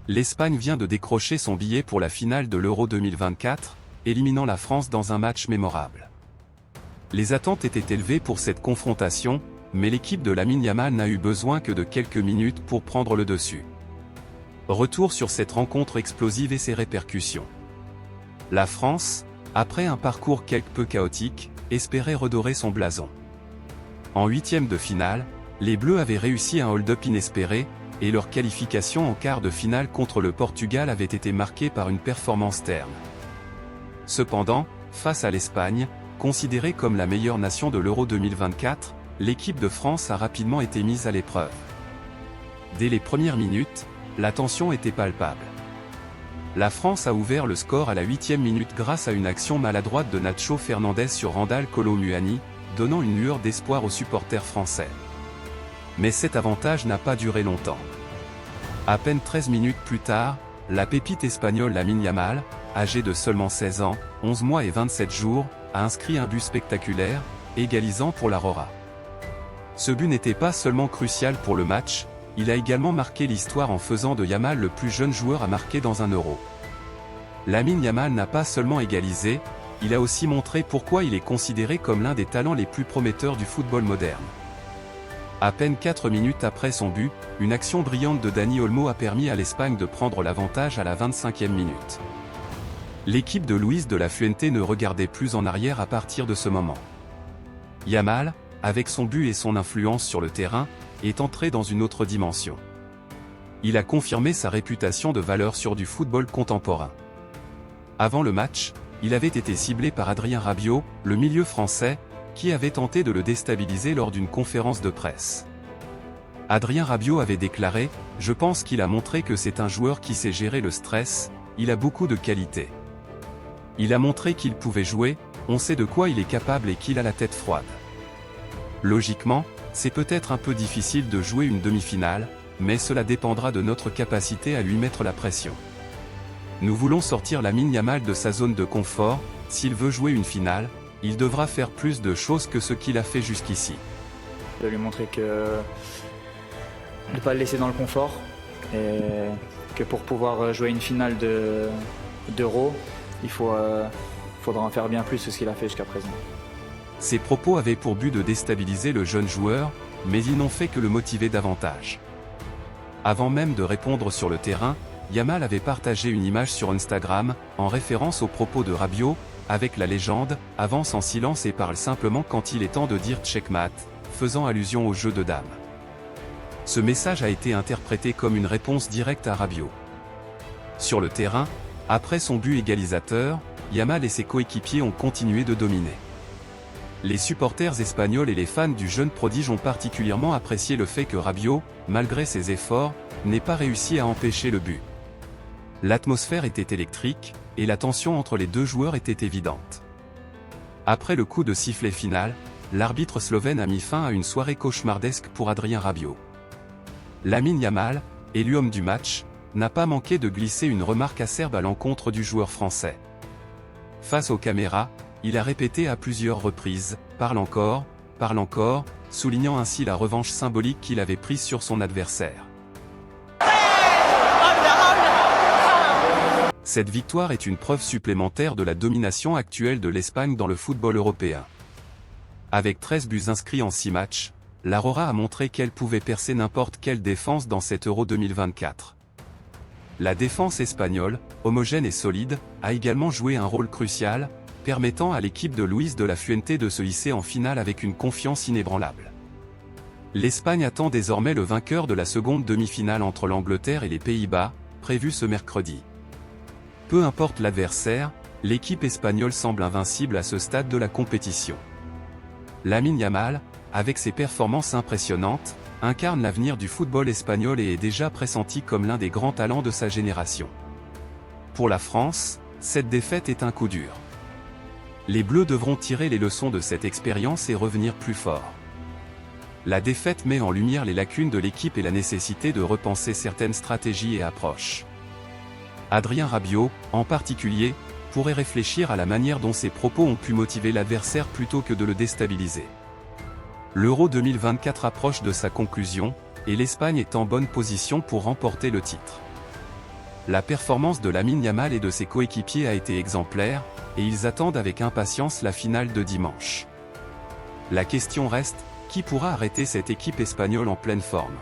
l'Espagne vient de décrocher son billet pour la finale de l'Euro 2024, éliminant la France dans un match mémorable. Les attentes étaient élevées pour cette confrontation, mais l'équipe de Lamine Yamal n'a eu besoin que de quelques minutes pour prendre le dessus. Retour sur cette rencontre explosive et ses répercussions. La France, après un parcours quelque peu chaotique, espérait redorer son blason. En huitième de finale, les Bleus avaient réussi un hold-up inespéré, et leur qualification en quart de finale contre le Portugal avait été marquée par une performance terne. Cependant, face à l'Espagne, considérée comme la meilleure nation de l'Euro 2024, l'équipe de France a rapidement été mise à l'épreuve. Dès les premières minutes, la tension était palpable. La France a ouvert le score à la 8e minute grâce à une action maladroite de Nacho Fernandez sur Randal Kolo Muani, donnant une lueur d'espoir aux supporters français. Mais cet avantage n'a pas duré longtemps. À peine 13 minutes plus tard, la pépite espagnole Lamine Yamal, âgée de seulement 16 ans, 11 mois et 27 jours, a inscrit un but spectaculaire, égalisant pour l'Aurora. Ce but n'était pas seulement crucial pour le match, il a également marqué l'histoire en faisant de Yamal le plus jeune joueur à marquer dans un Euro. Lamine Yamal n'a pas seulement égalisé, il a aussi montré pourquoi il est considéré comme l'un des talents les plus prometteurs du football moderne. À peine 4 minutes après son but, une action brillante de Dani Olmo a permis à l'Espagne de prendre l'avantage à la 25e minute. L'équipe de Luis de la Fuente ne regardait plus en arrière à partir de ce moment. Yamal, avec son but et son influence sur le terrain, est entré dans une autre dimension. Il a confirmé sa réputation de valeur sûre du football contemporain. Avant le match, il avait été ciblé par Adrien Rabiot, le milieu français, qui avait tenté de le déstabiliser lors d'une conférence de presse. Adrien Rabiot avait déclaré « Je pense qu'il a montré que c'est un joueur qui sait gérer le stress, il a beaucoup de qualités. Il a montré qu'il pouvait jouer, on sait de quoi il est capable et qu'il a la tête froide. Logiquement, c'est peut-être un peu difficile de jouer une demi-finale, mais cela dépendra de notre capacité à lui mettre la pression. Nous voulons sortir Lamine Yamal de sa zone de confort, s'il veut jouer une finale, il devra faire plus de choses que ce qu'il a fait jusqu'ici. De lui montrer que de ne pas le laisser dans le confort, et que pour pouvoir jouer une finale d'Euro, il faudra en faire bien plus que ce qu'il a fait jusqu'à présent. Ces propos avaient pour but de déstabiliser le jeune joueur, mais ils n'ont fait que le motiver davantage. Avant même de répondre sur le terrain, Yamal avait partagé une image sur Instagram, en référence aux propos de Rabiot, avec la légende « avance en silence et parle simplement quand il est temps de dire checkmate », faisant allusion au jeu de dames. Ce message a été interprété comme une réponse directe à Rabiot. Sur le terrain, après son but égalisateur, Yamal et ses coéquipiers ont continué de dominer. Les supporters espagnols et les fans du jeune prodige ont particulièrement apprécié le fait que Rabiot, malgré ses efforts, n'ait pas réussi à empêcher le but. L'atmosphère était électrique, et la tension entre les deux joueurs était évidente. Après le coup de sifflet final, l'arbitre slovène a mis fin à une soirée cauchemardesque pour Adrien Rabiot. Lamine Yamal, élu homme du match, n'a pas manqué de glisser une remarque acerbe à l'encontre du joueur français. Face aux caméras, il a répété à plusieurs reprises « parle encore », soulignant ainsi la revanche symbolique qu'il avait prise sur son adversaire. Cette victoire est une preuve supplémentaire de la domination actuelle de l'Espagne dans le football européen. Avec 13 buts inscrits en 6 matchs, l'Aurora a montré qu'elle pouvait percer n'importe quelle défense dans cet Euro 2024. La défense espagnole, homogène et solide, a également joué un rôle crucial, permettant à l'équipe de Luis de la Fuente de se hisser en finale avec une confiance inébranlable. L'Espagne attend désormais le vainqueur de la seconde demi-finale entre l'Angleterre et les Pays-Bas, prévue ce mercredi. Peu importe l'adversaire, l'équipe espagnole semble invincible à ce stade de la compétition. Lamine Yamal, avec ses performances impressionnantes, incarne l'avenir du football espagnol et est déjà pressenti comme l'un des grands talents de sa génération. Pour la France, cette défaite est un coup dur. Les Bleus devront tirer les leçons de cette expérience et revenir plus fort. La défaite met en lumière les lacunes de l'équipe et la nécessité de repenser certaines stratégies et approches. Adrien Rabiot, en particulier, pourrait réfléchir à la manière dont ses propos ont pu motiver l'adversaire plutôt que de le déstabiliser. L'Euro 2024 approche de sa conclusion, et l'Espagne est en bonne position pour remporter le titre. La performance de Lamine Yamal et de ses coéquipiers a été exemplaire, et ils attendent avec impatience la finale de dimanche. La question reste, qui pourra arrêter cette équipe espagnole en pleine forme ?